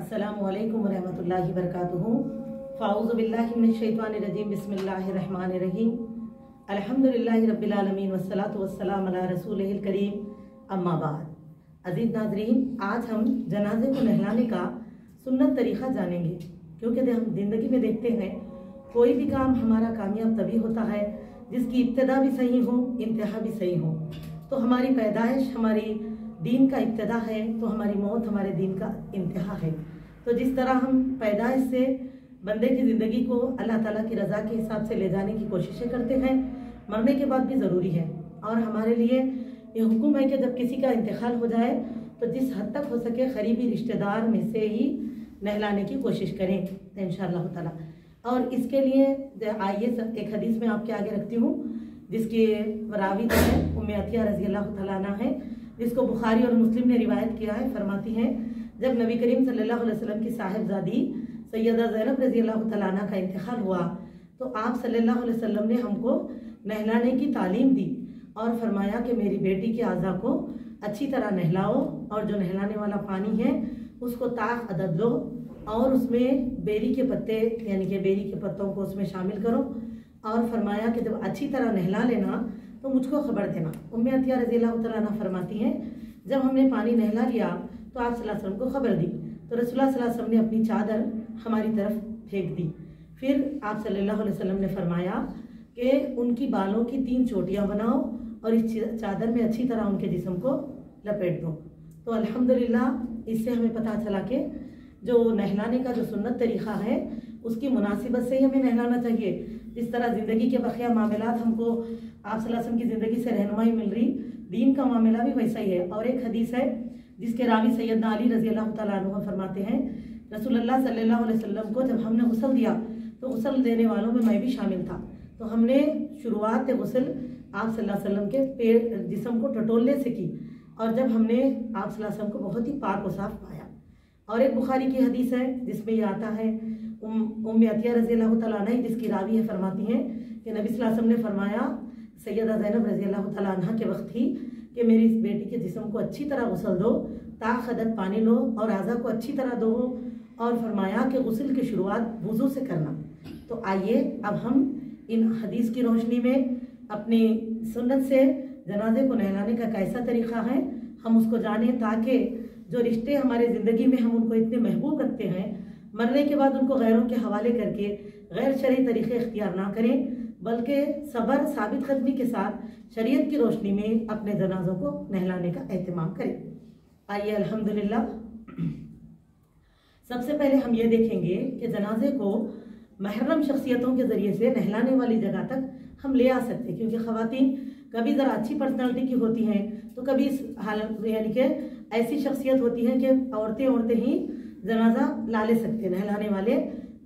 अस्सलामुअलैकुम वरहमतुल्लाहि वबरकातुहू। फ़ाऊज़ु बिल्लाहि मिनश्शैतानिर्रजीम। बिस्मिल्लाहिर्रहमानिर्रहीम। अल्हम्दुलिल्लाहि रब्बिल आलमीन वस्सलातु वस्सलामु अला रसूलिहिल करीम। अम्मा बाद। अज़ीज़ नाज़रीन, आज हम जनाजे को नहलाने का सुन्नत तरीक़ा जानेंगे, क्योंकि हम ज़िंदगी में देखते हैं कोई भी काम हमारा कामयाब तभी होता है जिसकी इब्तिदा भी सही हो, इंतहा भी सही हो। तो हमारी पैदाइश हमारी दीन का इब्तिदा है, तो हमारी मौत हमारे दीन का इंतहा है। तो जिस तरह हम पैदाइश से बंदे की ज़िंदगी को अल्लाह ताला की रज़ा के हिसाब से ले जाने की कोशिशें करते हैं, मरने के बाद भी ज़रूरी है। और हमारे लिए ये हुक्म है कि जब किसी का इंतकाल हो जाए तो जिस हद तक हो सके करीबी रिश्तेदार में से ही नहलाने की कोशिश करें इंशाअल्लाह ताला। और इसके लिए आइए एक हदीस में आपके आगे रखती हूँ, जिसकी रावी जो है उम्मे अतिया रज़ी अल्लाह तआला अन्हा है, जिसको बुखारी और मुस्लिम ने रिवायत किया है। फरमाती हैं, जब नबी करीम सल्लल्लाहु अलैहि वसल्लम की साहिबजादी सैयदा ज़ैनब रज़ी अल्लाह तआला अन्हा का इंतकाल हुआ तो आप सल्लल्लाहु अलैहि वसल्लम ने हमको नहलाने की तालीम दी और फरमाया कि मेरी बेटी के आज़ा को अच्छी तरह नहलाओ और जो नहलाने वाला पानी है उसको ताक अदद लो और उसमें बेरी के पत्ते यानी कि बेरी के पत्तों को उसमें शामिल करो। और फरमाया कि जब अच्छी तरह नहला लेना तो मुझको खबर देना। उम्मे अतिया रज़ी अल्लाह तआला अन्हा फरमाती हैं, जब हमने पानी नहला लिया तो आप सल्लल्लाहु अलैहि वसल्लम को खबर दी तो रसूलुल्लाह सल्लल्लाहु अलैहि वसल्लम ने अपनी चादर हमारी तरफ फेंक दी। फिर आप सल्लल्लाहु अलैहि वसल्लम ने फरमाया कि उनकी बालों की 3 चोटियाँ बनाओ और इस चादर में अच्छी तरह उनके जिस्म को लपेट दो। तो अल्हम्दुलिल्लाह इससे हमें पता चला कि जो नहलाने का जो सुन्नत तरीक़ा है उसकी मुनासिबत से ही हमें नहलाना चाहिए। जिस तरह ज़िंदगी के बक़िया मामलात हमको आप सल्लल्लाहु अलैहि वसल्लम की ज़िंदगी से रहनुमाई मिल रही, दीन का मामला भी वैसा ही है। और एक हदीस है जिसके रावी सैयदना अली रज़ी अल्लाह तआला अन्हु फरमाते हैं, रसूलुल्लाह सल्लल्लाहु अलैहि वसल्लम को जब हमने गुस्ल दिया तो गुस्ल देने वालों में मैं भी शामिल था। तो हमने शुरुआत गुस्ल आप सल्लल्लाहु अलैहि वसल्लम के पैर जिस्म को टटोलने से की और जब हमने आप सल्लल्लाहु अलैहि वसल्लम को बहुत ही पाक व साफ पाया। और एक बुखारी की हदीस है जिसमें ये आता है, उम्मे अतिया रज़ी अल्लाह तआला अन्हा जिसकी रावी है फरमाती हैं कि नबी सल्लल्लाहु अलैहि वसल्लम ने फरमाया सैयदा ज़ैनब रज़ी अल्लाह तआला अन्हा के वक्त ही कि मेरी इस बेटी के जिस्म को अच्छी तरह गुस्ल दो, ताक़दत पानी लो और आज़ा को अच्छी तरह दो। और फरमाया कि गुस्ल की शुरुआत वुज़ू से करना। तो आइए अब हम इन हदीस की रोशनी में अपनी सुन्नत से जनाजे को नहलाने का कैसा तरीक़ा है हम उसको जानें, ताकि जो रिश्ते हमारे ज़िंदगी में हम उनको इतने महबूब रखते हैं, मरने के बाद उनको गैरों के हवाले करके गैर शरई तरीक़े इख्तियार ना करें, बल्कि सब्र साबित क़दमी के साथ शरीयत की रोशनी में अपने जनाजों को नहलाने का एहतमाम करें। आइए अल्हम्दुलिल्लाह सबसे पहले हम ये देखेंगे कि जनाजे को महरम शख्सियतों के ज़रिए से नहलाने वाली जगह तक हम ले आ सकते हैं, क्योंकि ख़वातीन कभी ज़रा अच्छी पर्सनालिटी की होती हैं तो कभी इस हालत यानी कि ऐसी शख्सियत होती हैं कि औरतें ही जनाजा ला ले सकते हैं नहलाने वाले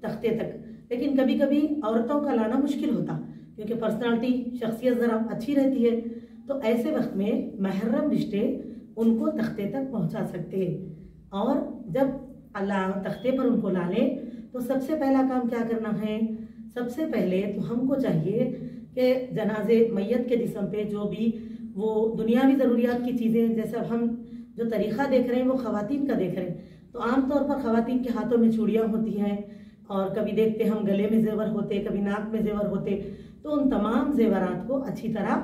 तख्ते तक। लेकिन कभी कभी औरतों का लाना मुश्किल होता क्योंकि पर्सनालिटी शख्सियत ज़रा अच्छी रहती है। तो ऐसे वक्त में महरम रिश्ते उनको तख्ते तक पहुंचा सकते हैं। और जब अल्लाह तख्ते पर उनको ला ले तो सबसे पहला काम क्या करना है, सबसे पहले तो हमको चाहिए कि जनाजे मैयत के जिस्म पे जो भी वो दुनियावी ज़रूरियात की चीज़ें, जैसे अब हम जो तरीक़ा देख रहे हैं वो ख़वातीन का देख रहे हैं, तो आमतौर पर ख़वातीन के हाथों में चूड़ियाँ होती हैं और कभी देखते हम गले में जेवर होते, कभी नाक में जेवर होते। तो उन तमाम जेवरात को अच्छी तरह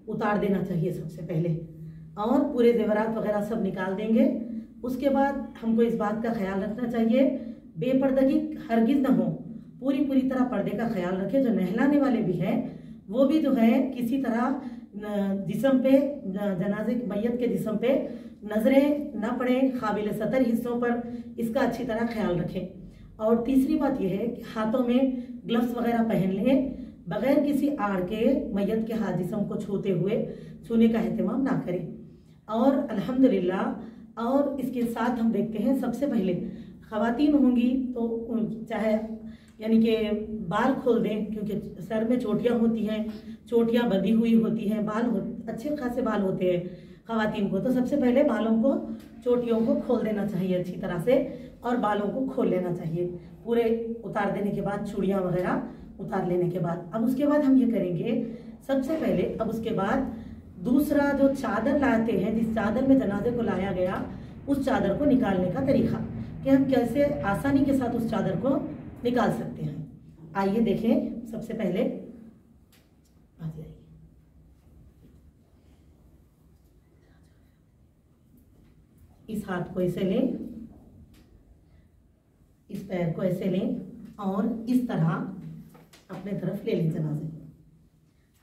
उतार देना चाहिए सबसे पहले, और पूरे जेवरात वगैरह सब निकाल देंगे। उसके बाद हमको इस बात का ख्याल रखना चाहिए बेपर्दगी हरगिज़ न हो, पूरी तरह पर्दे का ख्याल रखें। जो नहलाने वाले भी हैं वो भी जो है किसी तरह जिस्म पे जनाजे मैयत के जिस्म पे नज़रें न पड़ें, काबिल सतर हिस्सों पर इसका अच्छी तरह ख्याल रखें। और तीसरी बात यह है कि हाथों में ग्लव्स वगैरह पहन लें, बगैर किसी आड़ के मैयत के हाथ जिस्म को छूने का एहतमाम ना करें। और अल्हम्दुलिल्लाह और इसके साथ हम देखते हैं सबसे पहले ख़वातीन होंगी तो चाहे यानी कि बाल खोल दें, क्योंकि सर में चोटियाँ होती हैं, चोटियाँ बंधी हुई होती हैं, अच्छे खासे बाल होते हैं ख़वातीन को। तो सबसे पहले बालों को चोटियों को खोल देना चाहिए अच्छी तरह से और बालों को खोल लेना चाहिए पूरे उतार देने के बाद, चूड़ियाँ वगैरह उतार लेने के बाद। अब उसके बाद हम ये करेंगे सबसे पहले, अब उसके बाद दूसरा जो चादर लाते हैं, जिस चादर में जनाजे को लाया गया उस चादर को निकालने का तरीका कि हम कैसे आसानी के साथ उस चादर को निकाल सकते हैं। आइए देखें। सबसे पहले आ जाइए, इस हाथ को ऐसे लें, इस पैर को ऐसे लें और इस तरह अपने तरफ ले लें जनाजे।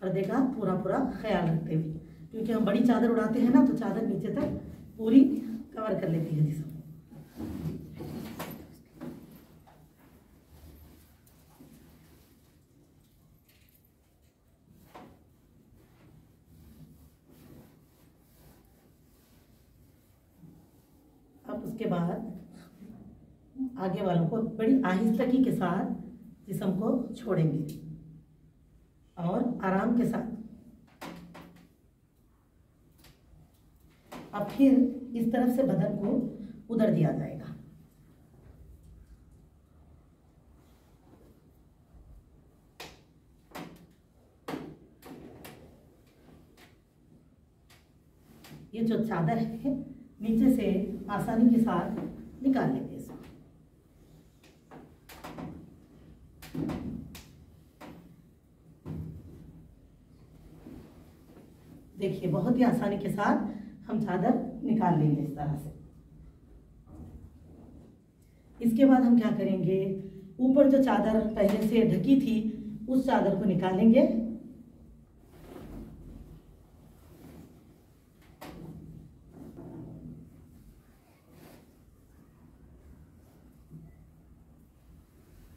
पर्दे का पूरा पूरा ख्याल रखते हुए, क्योंकि हम बड़ी चादर उड़ाते हैं ना, तो चादर नीचे तक पूरी कवर कर लेती है जिसम। अब उसके बाद आगे वालों को बड़ी आहिस्तगी के साथ जिस्म को छोड़ेंगे और आराम के साथ। अब फिर इस तरफ से बदन को उधर दिया जाएगा। ये जो चादर है नीचे से आसानी के साथ निकाल लेंगे इसको। देखिए बहुत ही आसानी के साथ हम चादर निकाल लेंगे इस तरह से। इसके बाद हम क्या करेंगे, ऊपर जो चादर पहले से ढकी थी उस चादर को निकालेंगे।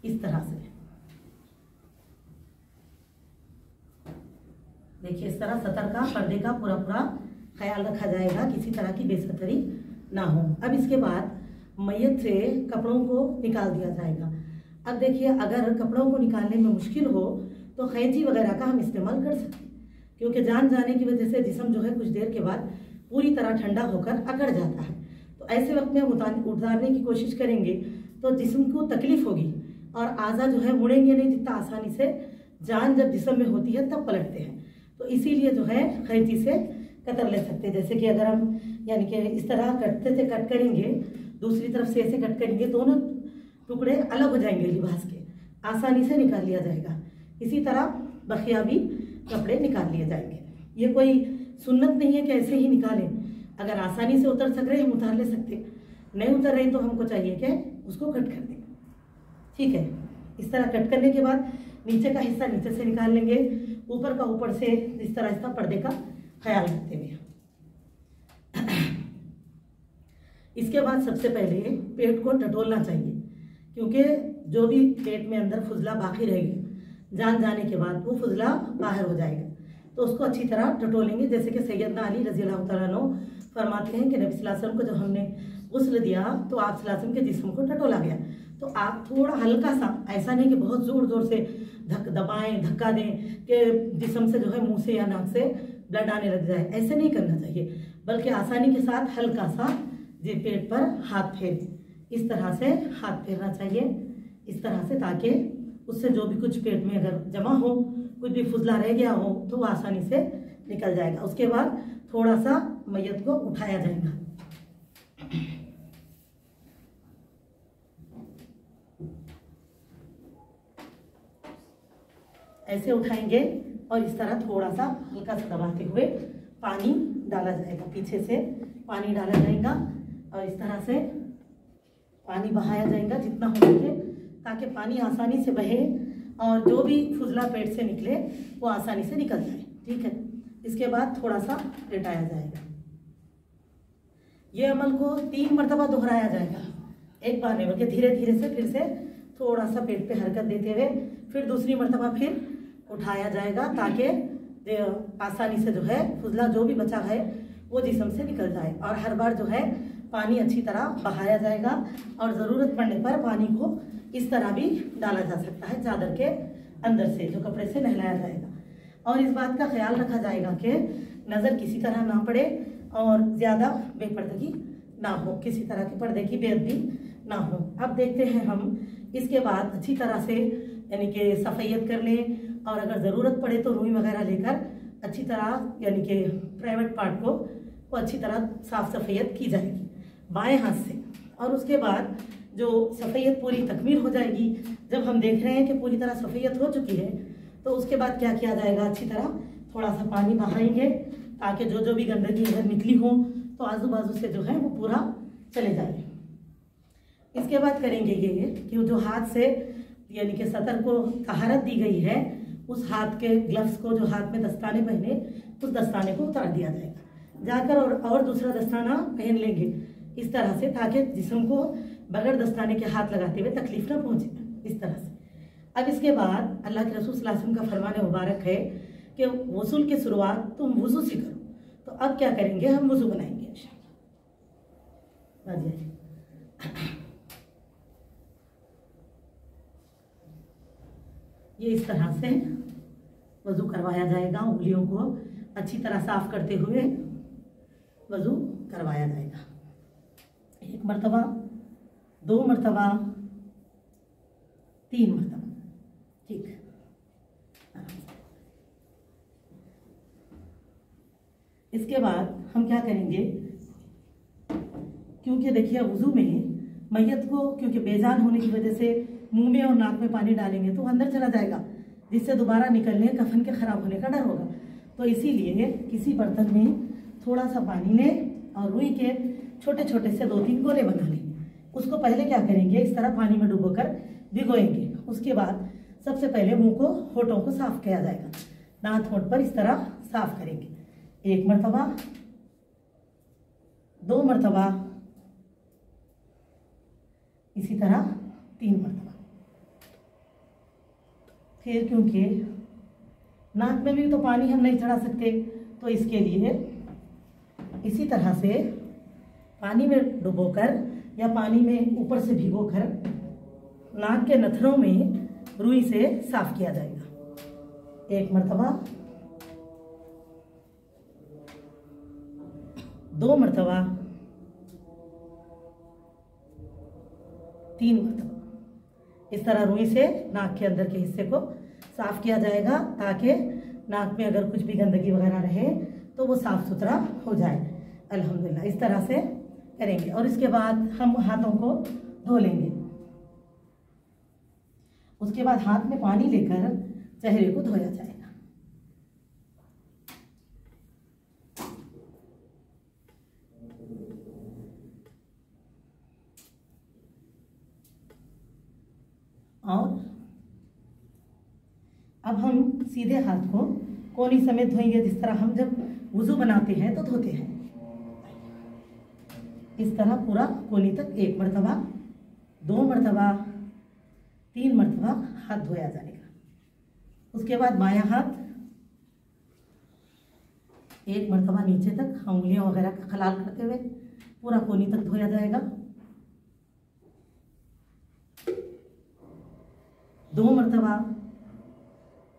इस तरह से देखिए, इस तरह सतर का पर्दे का पूरा पूरा ख्याल रखा जाएगा, किसी तरह की बेसतरी ना हो। अब इसके बाद मैयत से कपड़ों को निकाल दिया जाएगा। अब देखिए, अगर कपड़ों को निकालने में मुश्किल हो तो खैंची वगैरह का हम इस्तेमाल कर सकते हैं, क्योंकि जान जाने की वजह से जिस्म जो है कुछ देर के बाद पूरी तरह ठंडा होकर अकड़ जाता है। तो ऐसे वक्त में हम उतारने की कोशिश करेंगे तो जिस्म को तकलीफ होगी और आज़ा जो है मुड़ेंगे नहीं जितना आसानी से। जान जब जिस्म में होती है तब पलटते हैं, तो इसीलिए जो है खैंची से कतर ले सकते हैं। जैसे कि अगर हम यानी कि इस तरह कटते से कट करेंगे, दूसरी तरफ से ऐसे कट करेंगे, दोनों टुकड़े अलग हो जाएंगे लिबास के, आसानी से निकाल लिया जाएगा। इसी तरह बखिया भी कपड़े निकाल लिए जाएंगे। ये कोई सुन्नत नहीं है कि ऐसे ही निकालें। अगर आसानी से उतर सक रहे हम उतार ले सकते, नहीं उतर रहे तो हमको चाहिए कि उसको कट कर दें। ठीक है, इस तरह कट करने के बाद नीचे का हिस्सा नीचे से निकाल लेंगे, ऊपर का ऊपर से, इस तरह पर्दे का ख्याल रखते हुए। इसके बाद सबसे पहले पेट को टटोलना चाहिए, क्योंकि जो भी पेट में अंदर फुजला बाकी रहेगी जान जाने के बाद वो फुजला बाहर हो जाएगा, तो उसको अच्छी तरह टटोलेंगे। जैसे कि सैयदना अली रज़ी अल्लाह तआला अन्हु फरमाते हैं कि नबी सल्लल्लाहु अलैहि वसल्लम को जब हमने गुस्ल दिया तो आप सल्लल्लाहु अलैहि वसल्लम के जिस्म को टटोला गया। तो आप थोड़ा हल्का सा, ऐसा नहीं कि बहुत जोर जोर से दबाएं, धक्का दें कि जिस्म से जो है मुंह से या नाक से ब्लड आने लग जाए, ऐसे नहीं करना चाहिए, बल्कि आसानी के साथ हल्का सा जी पेट पर हाथ फेर, इस तरह से हाथ फेरना चाहिए, इस तरह से, ताकि उससे जो भी कुछ पेट में अगर जमा हो, कुछ भी फुजला रह गया हो तो वो आसानी से निकल जाएगा। उसके बाद थोड़ा सा मैयत को उठाया जाएगा। ऐसे उठाएंगे और इस तरह थोड़ा सा हल्का सा दबाते हुए पानी डाला जाएगा, पीछे से पानी डाला जाएगा और इस तरह से पानी बहाया जाएगा जितना हो सके, ताकि पानी आसानी से बहे और जो भी फुजला पेट से निकले वो आसानी से निकल जाए। ठीक है, इसके बाद थोड़ा सा लेटाया जाएगा। ये अमल को 3 मरतबा दोहराया जाएगा, एक बार नहीं बल्कि धीरे धीरे से, फिर से थोड़ा सा पेट पे हरकत देते हुए फिर दूसरी मरतबा फिर उठाया जाएगा, ताकि आसानी से जो है फुजला जो भी बचा है वो जिस्म से निकल जाए। और हर बार जो है पानी अच्छी तरह बहाया जाएगा और ज़रूरत पड़ने पर पानी को इस तरह भी डाला जा सकता है चादर के अंदर से, जो कपड़े से नहलाया जाएगा। और इस बात का ख्याल रखा जाएगा कि नज़र किसी तरह ना पड़े और ज़्यादा बेपर्दगी ना हो, किसी तरह के पर्दे की बेअदबी ना हो। अब देखते हैं हम इसके बाद अच्छी तरह से यानी कि सफ़ैयत कर लें, और अगर ज़रूरत पड़े तो रुई वगैरह लेकर अच्छी तरह यानी कि प्राइवेट पार्ट को अच्छी तरह साफ सफ़ैयत की जाएगी बाएं हाथ से। और उसके बाद जो सफ़ैयत पूरी तकमील हो जाएगी। जब हम देख रहे हैं कि पूरी तरह सफ़ैयत हो चुकी है तो उसके बाद क्या किया जाएगा, अच्छी तरह थोड़ा सा पानी बहाएंगे ताकि जो भी गंदगी इधर निकली हो तो आजू बाजू से जो है वो पूरा चले जाए। इसके बाद करेंगे ये कि जो हाथ से यानी कि सतर को तहारत दी गई है उस हाथ के ग्लव्स को, जो हाथ में दस्ताने पहने, उस दस्ताने को उतार दिया जाएगा। जाकर और दूसरा दस्ताना पहन लेंगे इस तरह से, ताकि जिस्म को बगैर दस्ताने के हाथ लगाते हुए तकलीफ न पहुंचे, इस तरह से। अब इसके बाद अल्लाह के रसूल सल्लल्लाहु अलैहि वसल्लम का फरमान मुबारक है कि वुज़ू की शुरुआत तुम वुज़ू से करो। तो अब क्या करेंगे, हम वुज़ू बनाएंगे इंशाअल्लाह। ये इस तरह से वज़ू करवाया जाएगा। उंगलियों को अच्छी तरह साफ करते हुए वज़ू करवाया जाएगा। 1 मरतबा, 2 मरतबा, 3 मरतबा, ठीक। इसके बाद हम क्या करेंगे, क्योंकि देखिए वज़ू में मैयत को क्योंकि बेजान होने की वजह से मुंह में और नाक में पानी डालेंगे तो अंदर चला जाएगा, जिससे दोबारा निकलने कफन के खराब होने का डर होगा। तो इसीलिए किसी बर्तन में थोड़ा सा पानी लें और रुई के छोटे छोटे से 2-3 गोले बना लें। उसको पहले क्या करेंगे, इस तरह पानी में डुबोकर भिगोएंगे। उसके बाद सबसे पहले मुंह को, होठों को साफ किया जाएगा। दांत होठ पर इस तरह साफ करेंगे। 1 मरतबा, 2 मरतबा, इसी तरह 3 मरतबा। फिर क्योंकि नाक में भी तो पानी हम नहीं चढ़ा सकते तो इसके लिए इसी तरह से पानी में डुबोकर या पानी में ऊपर से भिगोकर नाक के नथनों में रुई से साफ किया जाएगा। 1 मरतबा, 2 मरतबा, 3 मरतबा। इस तरह रुई से नाक के अंदर के हिस्से को साफ किया जाएगा ताकि नाक में अगर कुछ भी गंदगी वगैरह रहे तो वो साफ सुथरा हो जाए। अल्हम्दुलिल्लाह इस तरह से करेंगे। और इसके बाद हम हाथों को धो लेंगे। उसके बाद हाथ में पानी लेकर चेहरे को धोया जाएगा। और अब हम सीधे हाथ को कोनी समेत धोएंगे, जिस तरह हम जब वुज़ू बनाते हैं तो धोते हैं। इस तरह पूरा कोनी तक 1 मरतबा, 2 मरतबा, 3 मरतबा हाथ धोया जाएगा। उसके बाद बायां हाथ 1 मरतबा नीचे तक उंगलियों वगैरह का खलाल करते हुए पूरा कोनी तक धोया जाएगा। 2 मरतबा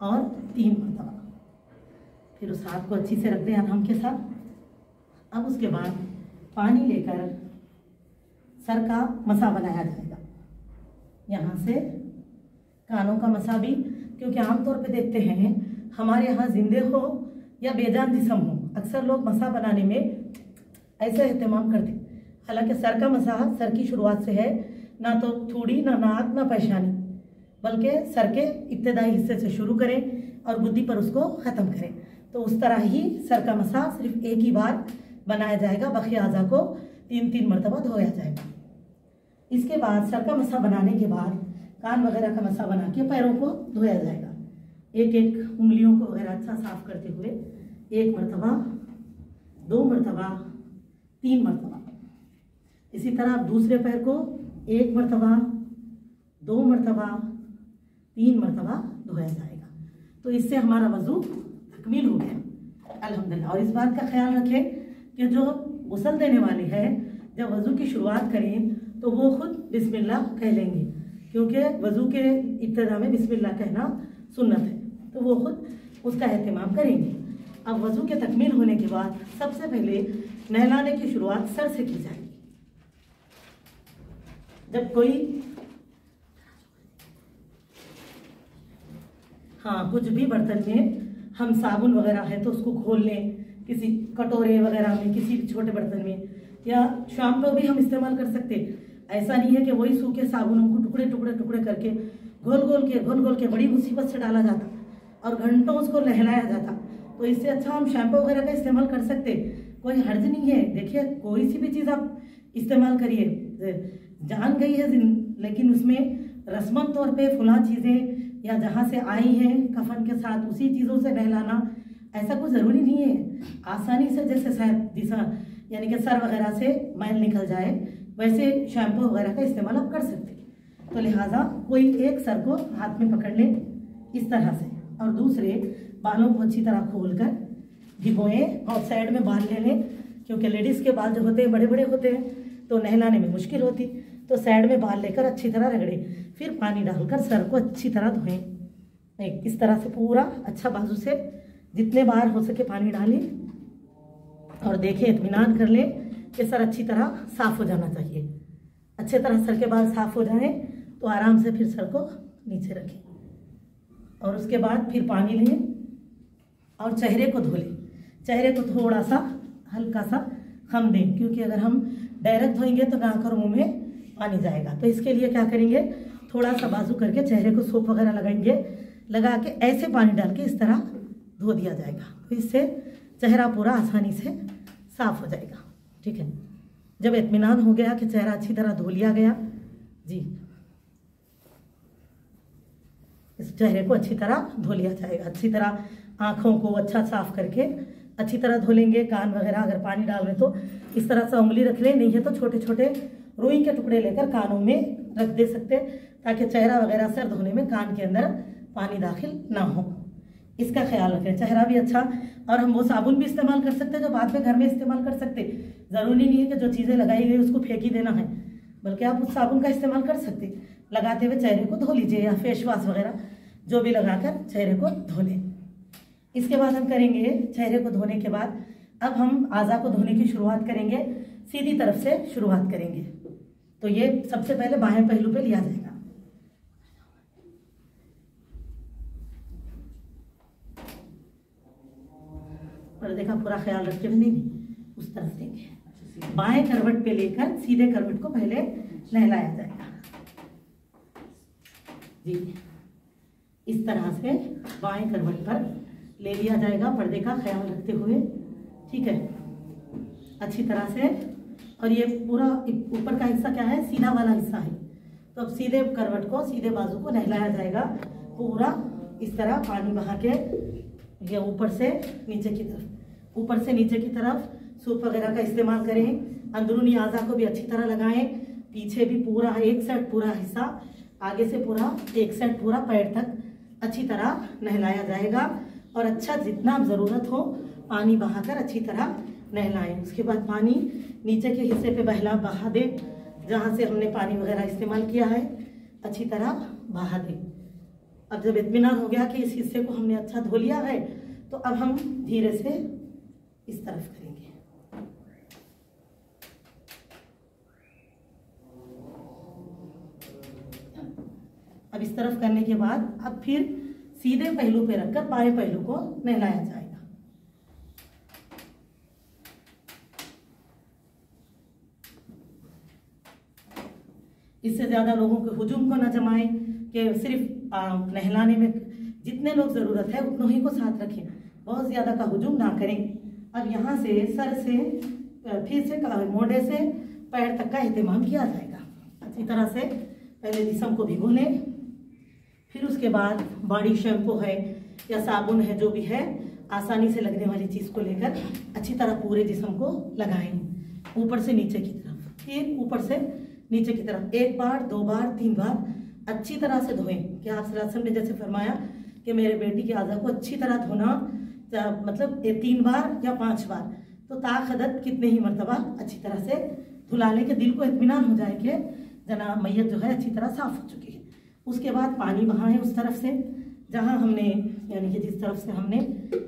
और 3 मरतबा। फिर उस हाथ को अच्छी से रख दें आराम के साथ। अब उसके बाद पानी लेकर सर का मसा बनाया जाएगा। यहाँ से कानों का मसा भी, क्योंकि आमतौर पे देखते हैं हमारे यहाँ जिंदे हो या बेजान जिस्म हो, अक्सर लोग मसा बनाने में ऐसा एहतमाम करते। हालांकि सर का मसा सर की शुरुआत से है, ना तो थोड़ी, ना नाक, ना पेशानी, बल्कि सर के इब्तदाई हिस्से से शुरू करें और बुद्धि पर उसको ख़त्म करें। तो उस तरह ही सर का मसा सिर्फ एक ही बार बनाया जाएगा। बक़िया अज़ा को 3-3 मरतबा धोया जाएगा। इसके बाद सर का मसा बनाने के बाद कान वगैरह का मसा बना के पैरों को धोया जाएगा। एक एक उंगलियों को वगैरह अच्छा साफ करते हुए 1 मरतबा, 2 मरतबा, 3 मरतबा। इसी तरह दूसरे पैर को 1 मरतबा, 2 मरतबा, 3 मरतबा धोया जाएगा। तो इससे हमारा वज़ू तकमील हो गया अल्हम्दुलिल्लाह। और इस बात का ख्याल रखें कि जो गुस्ल देने वाले हैं जब वज़ू की शुरुआत करें तो वो खुद बिस्मिल्लाह कह लेंगे, क्योंकि वज़ू के इब्तिदा में बिस्मिल्लाह कहना सुन्नत है, तो वो खुद उसका एहतमाम करेंगे। अब वज़ू के तकमील होने के बाद सबसे पहले नहलाने की शुरुआत सर से की जाएगी। जब कोई कुछ भी बर्तन में हम साबुन वगैरह है तो उसको खोल लें, किसी कटोरे वगैरह में, किसी भी छोटे बर्तन में, या शैम्पू भी हम इस्तेमाल कर सकते। ऐसा नहीं है कि वही सूखे साबुनों को टुकड़े टुकड़े टुकड़े करके घोल घोल के बड़ी मुसीबत से डाला जाता और घंटों उसको नहलाया जाता। तो इससे अच्छा हम शैम्पू वगैरह का इस्तेमाल कर सकते, कोई हर्ज नहीं है। देखिए कोई सी भी चीज़ आप इस्तेमाल करिए, जान गई है लेकिन उसमें रस्मन तौर पे फुला चीज़ें या जहाँ से आई हैं कफन के साथ उसी चीज़ों से नहलाना ऐसा कोई ज़रूरी नहीं है। आसानी से जैसे दिशा यानी कि सर वगैरह से मैल निकल जाए वैसे शैम्पू वगैरह का इस्तेमाल आप कर सकते। तो लिहाजा कोई एक सर को हाथ में पकड़ लें इस तरह से और दूसरे बालों को अच्छी तरह खोल कर भिगोएं और साइड में बाल ले लें, क्योंकि लेडीज़ के बाल जो होते हैं बड़े बड़े होते हैं तो नहलाने में मुश्किल होती। तो साइड में बाल लेकर अच्छी तरह रगड़ें, फिर पानी डालकर सर को अच्छी तरह धोएं। इस तरह से पूरा अच्छा बाजू से जितने बार हो सके पानी डालें और देखें, इत्मीनान कर लें कि सर अच्छी तरह साफ़ हो जाना चाहिए। अच्छे तरह सर के बाल साफ़ हो जाएं तो आराम से फिर सर को नीचे रखें और उसके बाद फिर पानी लें और चेहरे को धो लें। चेहरे को थोड़ा सा हल्का सा खम दें, क्योंकि अगर हम डायरेक्ट धोएंगे तो नाक और मुंह में पानी जाएगा। तो इसके लिए क्या करेंगे, थोड़ा सा बाजू करके चेहरे को सोप वगैरह लगाएंगे, लगा के ऐसे पानी डाल के इस तरह धो दिया जाएगा। तो इससे चेहरा पूरा आसानी से साफ हो जाएगा। ठीक है, जब इत्मीनान हो गया कि चेहरा अच्छी तरह धो लिया गया जी, इस चेहरे को अच्छी तरह धो लिया जाएगा। अच्छी तरह आँखों को अच्छा साफ करके अच्छी तरह धो लेंगे। कान वगैरह अगर पानी डाल रहे तो इस तरह से उंगली रख लें, नहीं है तो छोटे छोटे रुई के टुकड़े लेकर कानों में रख दे सकते, ताकि चेहरा वगैरह सर धोने में कान के अंदर पानी दाखिल ना हो। इसका ख्याल रखें। चेहरा भी अच्छा, और हम वो साबुन भी इस्तेमाल कर सकते हैं जो बाद में घर में इस्तेमाल कर सकते। ज़रूरी नहीं है कि जो चीज़ें लगाई गई उसको फेंक ही देना है, बल्कि आप उस साबुन का इस्तेमाल कर सकते। लगाते हुए चेहरे को धो लीजिए या फेस वॉश वगैरह जो भी लगाकर चेहरे को धो लें। इसके बाद हम करेंगे, चेहरे को धोने के बाद अब हम आज़ा को धोने की शुरुआत करेंगे। सीधी तरफ से शुरुआत करेंगे। तो ये सबसे पहले बाएं पहलू पे लिया जाएगा। पर्दे का पूरा ख्याल रखते हुए नहीं उस तरफ देंगे। बाएं करवट पे लेकर सीधे करवट को पहले नहलाया जाएगा जी। इस तरह से बाएं करवट पर ले लिया जाएगा पर्दे का ख्याल रखते हुए। ठीक है, अच्छी तरह से। और ये पूरा ऊपर का हिस्सा क्या है, सीधा वाला हिस्सा है। तो अब सीधे करवट को, सीधे बाजू को नहलाया जाएगा पूरा इस तरह पानी बहा के। ये ऊपर से नीचे की तरफ, ऊपर से नीचे की तरफ सूप वगैरह का इस्तेमाल करें। अंदरूनी आज़ा को भी अच्छी तरह लगाएं। पीछे भी पूरा एक साइड पूरा हिस्सा, आगे से पूरा एक साइड पूरा पैर तक अच्छी तरह नहलाया जाएगा। और अच्छा जितना ज़रूरत हो पानी बहाकर अच्छी तरह नहलाएं। उसके बाद पानी नीचे के हिस्से पे बहा दें, जहाँ से हमने पानी वगैरह इस्तेमाल किया है अच्छी तरह बहा दें। अब जब इत्मीनान हो गया कि इस हिस्से को हमने अच्छा धो लिया है, तो अब हम धीरे से इस तरफ करेंगे। अब इस तरफ करने के बाद अब फिर सीधे पहलू पे रखकर बाएं पहलू को नहलाया जाएगा। इससे ज़्यादा लोगों के हुजूम को न जमाएं कि सिर्फ नहलाने में जितने लोग ज़रूरत है उतनों ही को साथ रखें, बहुत ज़्यादा का हुजूम ना करें। अब यहाँ से सर से फिर से मोढ़े से पैर तक का एहतमाम किया जाएगा। अच्छी तरह से पहले जिस्म को भिगो लें, फिर उसके बाद बॉडी शैम्पू है या साबुन है जो भी है, आसानी से लगने वाली चीज़ को लेकर अच्छी तरह पूरे जिस्म को लगाएं, ऊपर से नीचे की तरफ, फिर ऊपर से नीचे की तरफ 1 बार 2 बार 3 बार अच्छी तरह से धोएं। कि आप सल्लल्लाहु अलैहि वसल्लम ने जैसे फरमाया कि मेरे बेटी की आज़ा को अच्छी तरह धोना, मतलब 3 बार या 5 बार, तो ताक़दत कितने ही मरतबा अच्छी तरह से धुला लें कि दिल को इत्मीनान हो जाए कि जना मैयत जो है अच्छी तरह साफ़ हो चुकी है। उसके बाद पानी बहाएं उस तरफ से जहाँ हमने, यानी कि जिस तरफ से हमने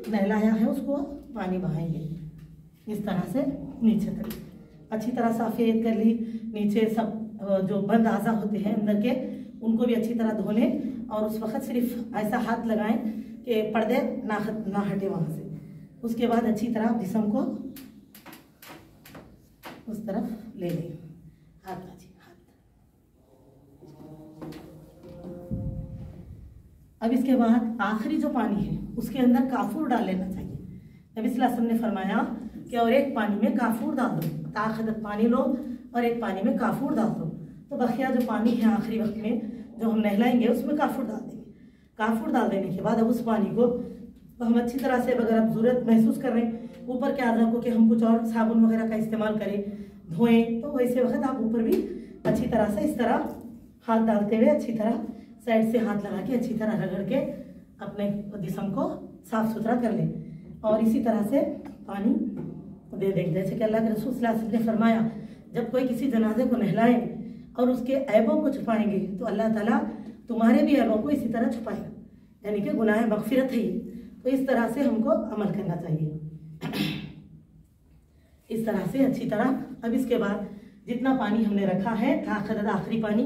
नहलाया है उसको पानी बहाएंगे इस तरह से नीचे तक। अच्छी तरह सफ़ेद कर ली, नीचे सब जो बंद आज़ा होते हैं अंदर के उनको भी अच्छी तरह धो लें। और उस वक्त सिर्फ ऐसा हाथ लगाएं कि पर्दे ना हटे वहाँ से। उसके बाद अच्छी तरह जिस्म को उस तरफ ले लें, हाथ अब इसके बाद आखिरी जो पानी है उसके अंदर काफूर डाल लेना चाहिए। नबी सल्लल्लाहु अलैहि वसल्लम ने फरमाया कि और एक पानी में काफूर डाल दो, ताखदत पानी लो और एक पानी में काफूर डाल दो। तो बखिया जो पानी है आखिरी वक्त में जो हम नहलाएंगे उसमें काफूर डाल देंगे। काफूर डाल देने के बाद अब उस पानी को हम अच्छी तरह से, अगर आप ज़रूरत महसूस कर रहे हैं ऊपर के आज़ा को कि हम कुछ और साबुन वगैरह का इस्तेमाल करें, धोएं, तो वैसे वक्त आप ऊपर भी अच्छी तरह से इस तरह हाथ डालते हुए अच्छी तरह साइड से हाथ लगा के अच्छी तरह रगड़ के अपने जिस्म को साफ सुथरा कर लें और इसी तरह से पानी दे देंगे। जैसे कि अल्लाह के रसूल सल्लल्लाहु अलैहि वसल्लम ने फरमाया, जब कोई किसी जनाजे को नहलाए और उसके ऐबों को छुपाएंगे तो अल्लाह ताला तुम्हारे भी ऐबों को इसी तरह छुपाएगा, यानी कि गुनाह मगफिरत है ये। तो इस तरह से हमको अमल करना चाहिए। इस तरह से अच्छी तरह अब इसके बाद जितना पानी हमने रखा है ताखदत आखिरी पानी,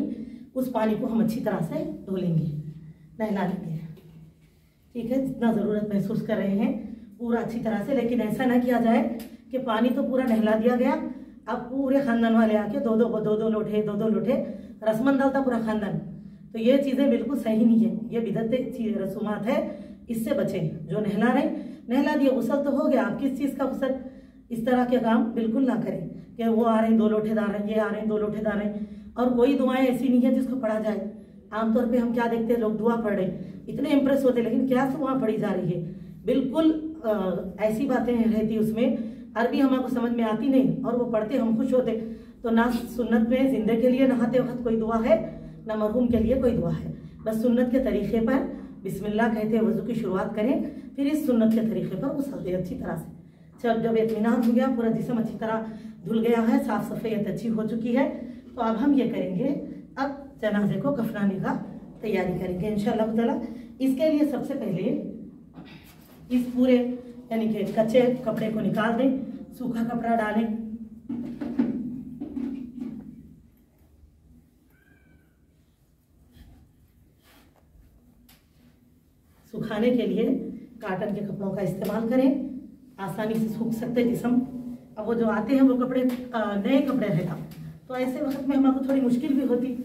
उस पानी को हम अच्छी तरह से धो लेंगे, नहला लेंगे। ठीक है, जितना ज़रूरत महसूस कर रहे हैं पूरा अच्छी तरह से, लेकिन ऐसा ना किया जाए कि पानी तो पूरा नहला दिया गया, अब पूरे खानदान वाले आके दो दो लोटे रस्मन डालता पूरा खानदान। तो ये चीज़ें बिल्कुल सही नहीं है, ये बिदअत रसूमात है, इससे बचें। जो नहला रहे नहला दिए, गुस्ल तो हो गया, आप किस चीज़ का गुस्ल, इस तरह के काम बिल्कुल ना करें कि वो आ रहे हैं 2 लोटे डाल रहे हैं, ये आ रहे हैं 2 लोटे डाल रहे हैं। और कोई दुआएं ऐसी नहीं है जिसको पढ़ा जाए। आमतौर पे हम क्या देखते हैं, लोग दुआ पढ़ रहे हैं, इतने इम्प्रेस होते हैं, लेकिन क्या दुआ पढ़ी जा रही है, बिल्कुल ऐसी बातें रहती उसमें, अरबी हमको समझ में आती नहीं और वो पढ़ते हम खुश होते। तो ना सुन्नत में जिंदे के लिए नहाते वक्त कोई दुआ है, ना मरहूम के लिए कोई दुआ है। बस सुन्नत के तरीके पर बिस्मिल्लाह कहते हैं वज़ू की शुरुआत करें, फिर इस सुन्नत के तरीके पर गुस्ल दें अच्छी तरह से। जब इत्मीनान हो गया, पूरा जिस्म अच्छी तरह धुल गया है, साफ सफाई अच्छी हो चुकी है, तो अब हम ये करेंगे, अब जनाजे को कफनाने का तैयारी करेंगे इंशाअल्लाह ताला। इसके लिए सबसे पहले इस पूरे यानी कि कच्चे कपड़े को निकाल दें, सूखा कपड़ा डालें। सुखाने के लिए काटन के कपड़ों का इस्तेमाल करें, आसानी से सूख सकते जिस्म। अब वो जो आते हैं वो कपड़े नए कपड़े रहता, तो ऐसे वक्त में हमारे थोड़ी मुश्किल भी होती।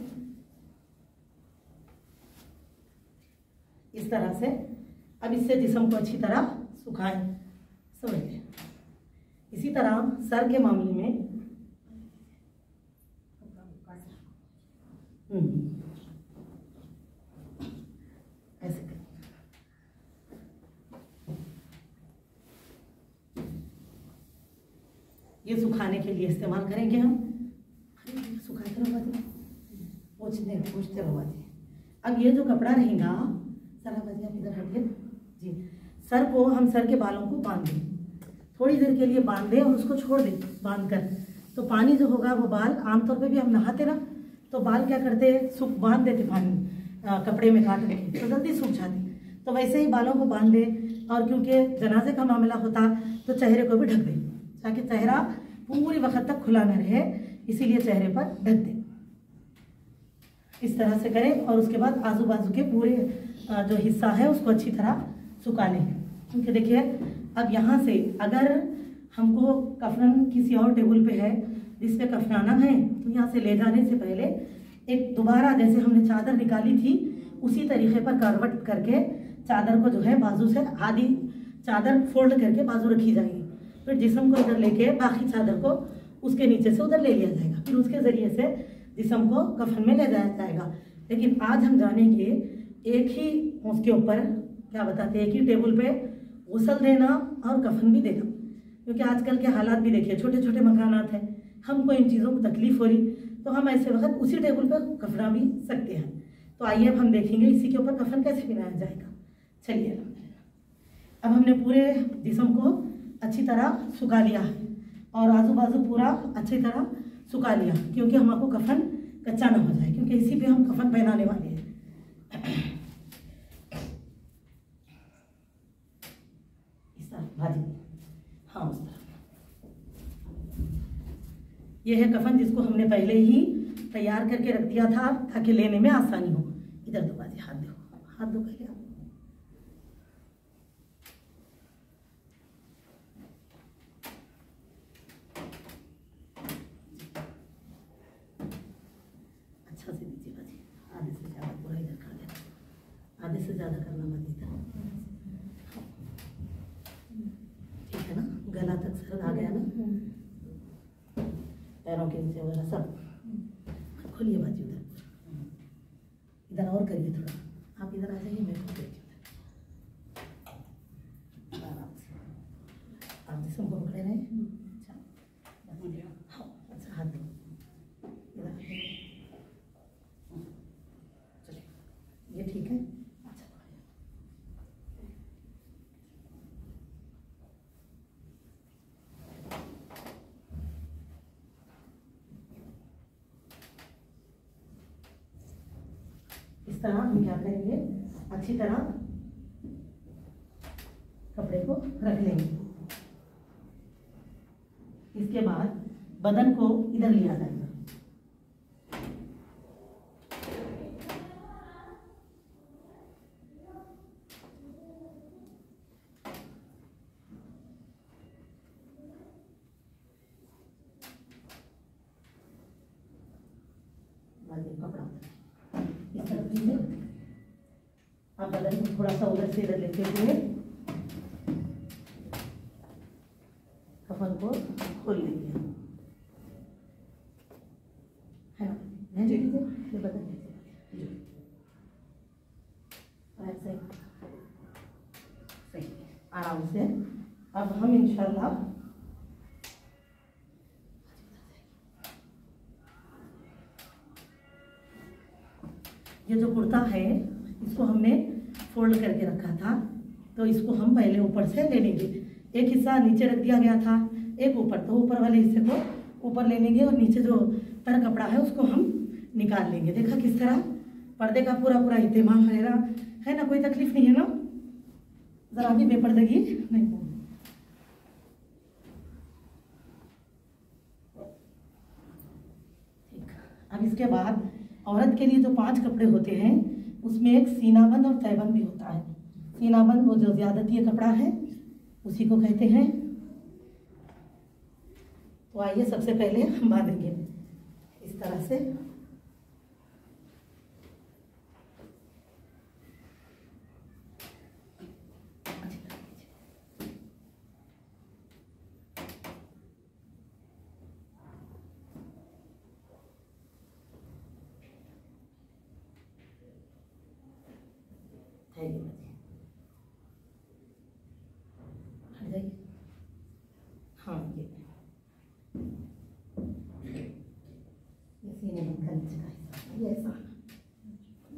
इस तरह से अब इससे जिस्म को अच्छी तरह सुखाएं, समझिए। इसी तरह सर के मामले में ऐसे करें। ये सुखाने के लिए इस्तेमाल करेंगे हम। सुखाते रहो पूछते रहो। अब ये जो कपड़ा रहेगा, सर बाजी आप इधर हटिए जी, सर को हम सर के बालों को बांध दें, थोड़ी देर के लिए बांध दें और उसको छोड़ दें बांध कर। तो पानी जो होगा वो बाल, आमतौर पे भी हम नहाते ना तो बाल क्या करते हैं, सूख बांध देते पानी कपड़े में काट के, तो जल्दी सूख जाते। तो वैसे ही बालों को बांध दें, और क्योंकि जनाजे का मामला होता तो चेहरे को भी ढक दें ताकि चेहरा पूरी वक्त तक खुला न रहे, इसीलिए चेहरे पर ढक दें। इस तरह से करें और उसके बाद आजू बाजू के पूरे जो हिस्सा है उसको अच्छी तरह सुखा लें। क्योंकि देखिए अब यहाँ से अगर हमको कफन किसी और टेबल पे है जिस पे कफनाना है, तो यहाँ से ले जाने से पहले एक दोबारा जैसे हमने चादर निकाली थी उसी तरीके पर करवट करके चादर को जो है बाजू से आधी चादर फोल्ड करके बाजू रखी जाएगी। फिर जिस्म को इधर लेके बाकी चादर को उसके नीचे से उधर ले लिया जाएगा, फिर उसके ज़रिए से जिस्म को कफन में ले जाया जाएगा। लेकिन आज हम जानेंगे एक ही उसके ऊपर क्या बताते हैं, एक ही टेबल पे गुस्ल देना और कफन भी देना। क्योंकि आजकल के हालात भी देखिए, छोटे छोटे मकानात हैं, हमको इन चीज़ों को तकलीफ हो रही, तो हम ऐसे वक्त उसी टेबल पर कफना भी सकते हैं। तो आइए अब हम देखेंगे इसी के ऊपर कफन कैसे बनाया जाएगा। चलिए, अब हमने पूरे जिस्म को अच्छी तरह सुखा लिया है और आजू बाजू पूरा अच्छी तरह सुखा लिया, क्योंकि हमको कफन कच्चा ना हो जाए, क्योंकि इसी पे हम कफन पहनाने वाले हैं। इस तरह भाजी, हाँ उस तरह। यह है कफन जिसको हमने पहले ही तैयार करके रख दिया था ताकि लेने में आसानी हो। इधर दो बाजी, हाथ दो, हाथ दो पहले आप। अच्छा से दीजिए बाजी, आधे से ज़्यादा पूरा इधर कर देना, आधे से ज़्यादा करना मत इधर, ठीक है ना। गला तक सर आ गया ना, पैरों के नीचे वगैरह सब। खोलिए बाजू इधर, इधर और करिए थोड़ा, आप इधर आ जाइए, मैं खुद देखिए आराम से। आप जिसम को पकड़े रहे, अच्छा हाँ, अच्छा हाथ दो इधर, चलिए ये ठीक है। अच्छा इस तरह हम क्या करेंगे, अच्छी तरह कपड़े को रख लेंगे। इसके बाद बदन को इधर लिया जाएगा, कपड़ा इस तरफ लीजिए। आप बदन को थोड़ा सा उधर से इधर लेते हुए कफन को खोल लीजिए, है ना। ये बदन ऐसे सही आराम से। अब हम इंशाल्लाह ये जो कुर्ता है इसको हमने फोल्ड करके रखा था, तो इसको हम पहले ऊपर से ले लेंगे। एक हिस्सा नीचे रख दिया गया था, एक ऊपर, तो ऊपर वाले हिस्से को ऊपर ले लेंगे और नीचे जो तर कपड़ा है उसको हम निकाल लेंगे। देखा किस तरह पर्दे का पूरा पूरा इत्तेमाम है ना, कोई तकलीफ नहीं है ना, जरा भी बेपर्दगी नहीं। ठीक, अब इसके बाद औरत के लिए जो 5 कपड़े होते हैं उसमें एक सीनाबंद और तहबंद भी होता है। सीनाबंद वो जो ज्यादती कपड़ा है उसी को कहते हैं। तो आइए सबसे पहले हम बांधेंगे इस तरह से। हट जाइए, हाँ ये सीने बंद का नीचे का हिस्सा ये ऐसा,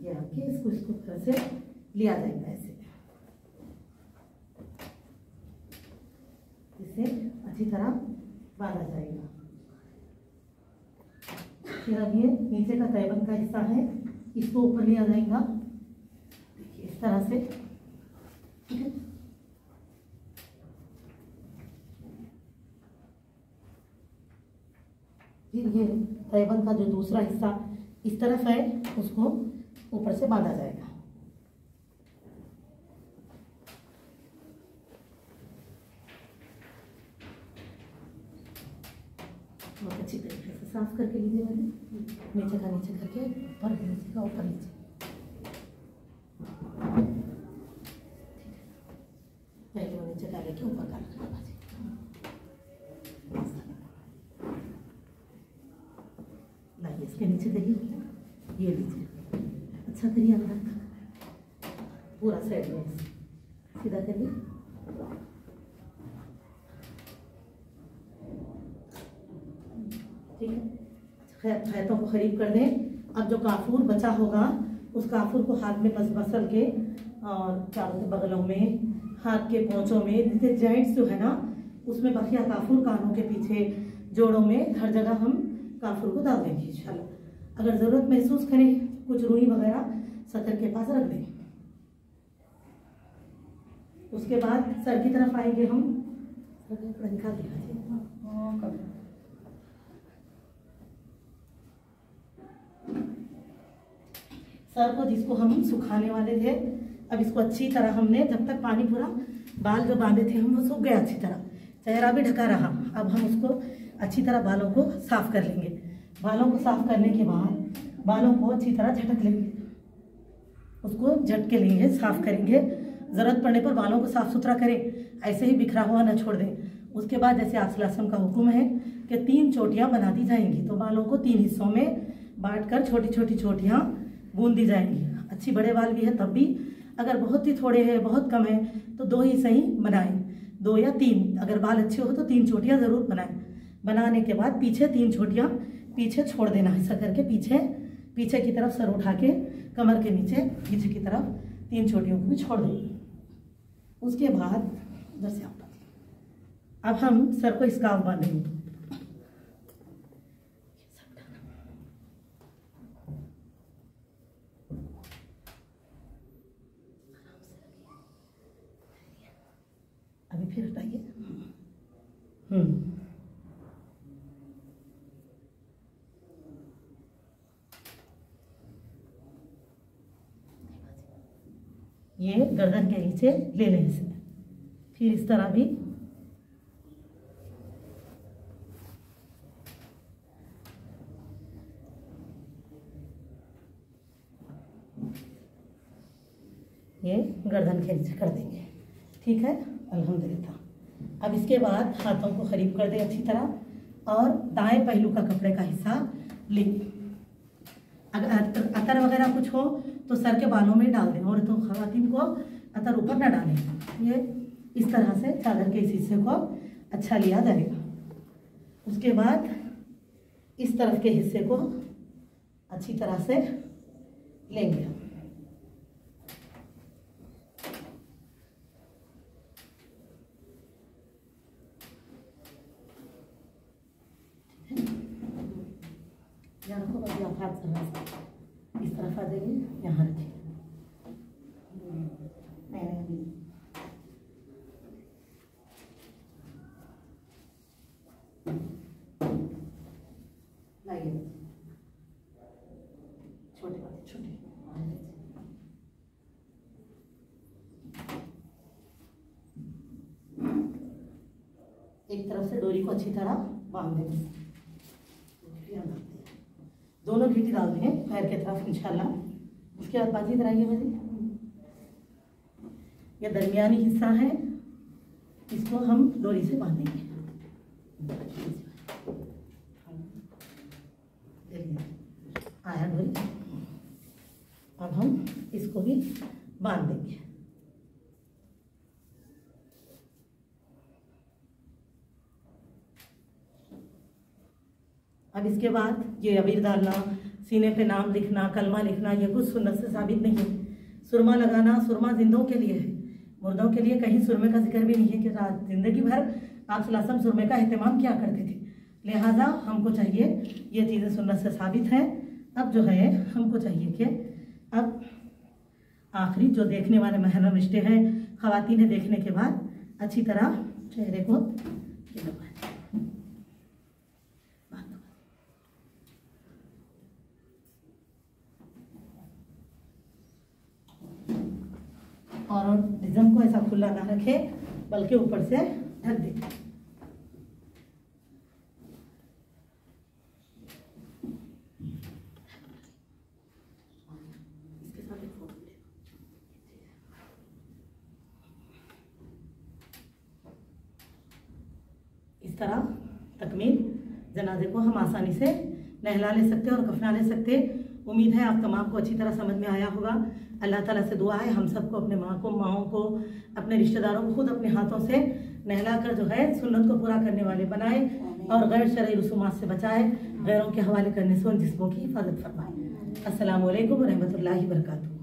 ये रखिए, इसको तरह से लिया जाएगा ऐसे, इसे अच्छी तरह बांधा जाएगा। फिर अब ये नीचे का तहबंद का हिस्सा है, इसको ऊपर लिया जाएगा इस तरह से, ठीक है। फिर ये तहबंद का जो दूसरा हिस्सा इस तरफ है उसको ऊपर से बांधा जाएगा। बहुत अच्छी तरीके से साफ करके लीजिए, मैंने नीचे का नीचे करके ऊपर, नीचे का ऊपर, नीचे पहले वो नीचे डाले के ऊपर का लाइए, इसके नीचे करिए, ये लीजिए, अच्छा करिए अंदर तक पूरा साइड में सीधा करिए। ठीक है, खैतों को करीब कर दें। अब जो काफूर बचा होगा उस काफूर को हाथ में मसल के और चारों बगलों में, हाथ के पोंचों में, जैसे जॉइंट्स जो है ना उसमें बखिया काफूर, कानों के पीछे, जोड़ों में, हर जगह हम काफूर को डाल देंगे इंशाल्लाह। अगर ज़रूरत महसूस करें कुछ रुई वगैरह सतर के पास रख दें। उसके बाद सर की तरफ आएंगे हम, निकाल दिखाइए, सर को जिसको हम सुखाने वाले थे, अब इसको अच्छी तरह हमने, जब तक पानी पूरा, बाल जो बांधे थे हम वो सूख गए अच्छी तरह, चेहरा भी ढका रहा, अब हम उसको अच्छी तरह बालों को साफ कर लेंगे। बालों को साफ करने के बाद बालों को अच्छी तरह झटक लेंगे, उसको झटके लेंगे, साफ करेंगे। ज़रूरत पड़ने पर बालों को साफ सुथरा करें, ऐसे ही बिखरा हुआ न छोड़ दें। उसके बाद जैसे आसलासम का हुक्म है कि 3 चोटियाँ बना दी जाएंगी, तो बालों को 3 हिस्सों में बांटकर छोटी छोटी चोटियाँ बूंद दी जाएंगी। अच्छी बड़े बाल भी है तब भी, अगर बहुत ही थोड़े हैं, बहुत कम है तो 2 ही सही बनाएं, 2 या 3। अगर बाल अच्छे हो तो 3 चोटियाँ ज़रूर बनाएं। बनाने के बाद पीछे 3 चोटियाँ पीछे छोड़ देना, ऐसा करके पीछे की तरफ सर उठा के कमर के नीचे पीछे की तरफ 3 चोटियों को भी छोड़ देंगे। उसके बाद इधर से अब हम सर को स्कार्फ बांधेंगे। अभी फिर हटाइए। ये गर्दन के नीचे ले लें इसे। फिर इस तरह भी ये गर्दन के नीचे कर देंगे। ठीक है, अल्हम्दुलिल्लाह। अब इसके बाद हाथों को करीब कर दें अच्छी तरह और दाएं पहलू का कपड़े का हिस्सा लें। अगर अतर वगैरह कुछ हो तो सर के बालों में डाल दें, और तो खवातीन को अतर ऊपर न डालें। ये इस तरह से चादर के इस हिस्से को अच्छा लिया जाएगा। उसके बाद इस तरफ के हिस्से को अच्छी तरह से लेंगे। यहाँ रखो, बस आप हाथ से इस तरफ आ जाइए, यहाँ रखिए। लाइए छोटे एक तरफ से डोरी को अच्छी तरह बांध देंगे। दोनों घीटी डाल देंगे पैर के तरफ इंशाल्लाह। उसके बाद बाजी इधर आइए मेरी। यह दरमियानी हिस्सा है, इसको हम डोरी से बांधेंगे। आया डोरी, अब हम इसको भी बांध देंगे। अब इसके बाद ये अबीर डालना, सीने पे नाम लिखना, कलमा लिखना, ये कुछ सुन्नत से साबित नहीं है। सुरमा लगाना, सुरमा जिंदों के लिए है, मुर्दों के लिए कहीं सुरमे का जिक्र भी नहीं है कि जिंदगी भर आप सल्लल्लाहु अलैहि वसल्लम सुरमे का एहतमाम किया करते थे। लिहाजा हमको चाहिए, ये चीज़ें सुन्नत से साबित हैं। अब जो है हमको चाहिए कि अब आखिरी जो देखने वाले महरम रिश्ते हैं, ख़वातीन देखने के बाद अच्छी तरह चेहरे को और जिस्म को ऐसा खुला ना रखे, बल्कि ऊपर से ढक दे। इस तरह तकमील जनाजे को हम आसानी से नहला ले सकते और कफना ले सकते। उम्मीद है आप तमाम को अच्छी तरह समझ में आया होगा। अल्लाह ताला से दुआ है हम सबको, अपने माओं को, अपने रिश्तेदारों को खुद अपने हाथों से नहला कर जो है सुन्नत को पूरा करने वाले बनाए और गैर शरई रसूमात से बचाए, गैरों के हवाले करने से उन जिस्मों की हिफाजत फरमाए। अस्सलामु अलैकुम व रहमतुल्लाहि व बरकातुहू।